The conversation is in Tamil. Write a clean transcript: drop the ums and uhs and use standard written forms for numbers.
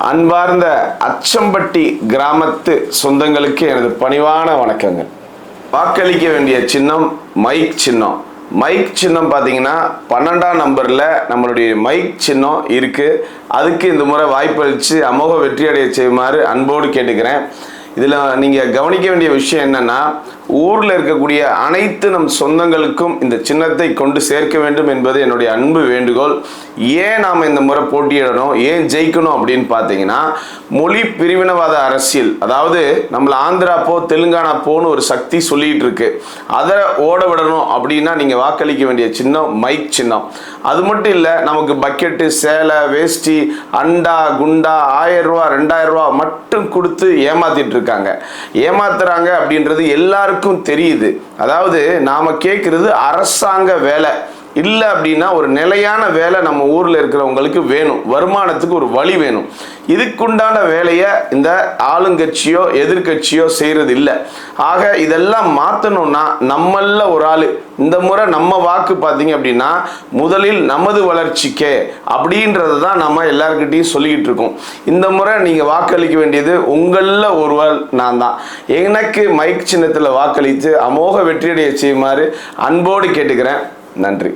அன்பார்ந்த அச்சம்பட்டி கிராமத்து சொந்தங்களுக்கு எனது பணிவான வணக்கங்கள். வாக்களிக்க வேண்டிய சின்னம் மைக் சின்னம். மைக் சின்னம் பார்த்தீங்கன்னா 12ஆம் நம்பரில் நம்மளுடைய மைக் சின்னம் இருக்குது. அதுக்கு இந்த முறை வாய்ப்பளித்து அமோக வெற்றி அடைய செய்யுமாறு அன்போடு கேட்டுக்கிறேன். இதில் நீங்கள் கவனிக்க வேண்டிய விஷயம் என்னென்னா, ஊரில் இருக்கக்கூடிய அனைத்து நம் சொந்தங்களுக்கும் இந்த சின்னத்தை கொண்டு சேர்க்க வேண்டும் என்பது என்னுடைய அன்பு வேண்டுகோள். ஏன் நாம் இந்த முறை போட்டியிடணும், ஏன் ஜெயிக்கணும் அப்படின்னு பார்த்தீங்கன்னா, மொழி பிரிவினவாத அரசியல், அதாவது நம்மள ஆந்திரா போ தெலுங்கானா போன்னு ஒரு சக்தி சொல்லிட்டு இருக்கு. அதை ஓட விடணும் அப்படின்னா நீங்கள் வாக்களிக்க வேண்டிய சின்னம் மைக் சின்னம். அது மட்டும் இல்லை, நமக்கு பக்கெட்டு, சேலை, வேஷ்டி, அண்டா, குண்டா 1000 ரூபா 2000 ரூபா மட்டும் கொடுத்து ஏமாத்திட்டு இருக்காங்க. ஏமாத்துறாங்க அப்படின்றது எல்லாருக்கும் தெரியுது. அதாவது நாம கேட்கறது அரசாங்க வேலை இல்லை அப்படின்னா ஒரு நிலையான வேலை நம்ம ஊரில் இருக்கிறவங்களுக்கு வேணும். வருமானத்துக்கு ஒரு வழி வேணும். இதுக்குண்டான வேலையை இந்த ஆளுங்கட்சியோ எதிர்கட்சியோ செய்கிறது இல்லை. ஆக இதெல்லாம் மாற்றணும்னா நம்மள ஒரு ஆள் இந்த முறை நம்ம வாக்கு பார்த்தீங்க அப்படின்னா முதலில் நமது வளர்ச்சிக்கே அப்படின்றது தான் நம்ம எல்லாருக்கிட்டையும் சொல்லிக்கிட்டு இருக்கோம். இந்த முறை நீங்கள் வாக்களிக்க வேண்டியது உங்களில் ஒருவர் நான் தான். எனக்கு மைக் சின்னத்தில் வாக்களித்து அமோக வெற்றியடைய செய்யுமாறு அன்போடு கேட்டுக்கிறேன். நன்றி.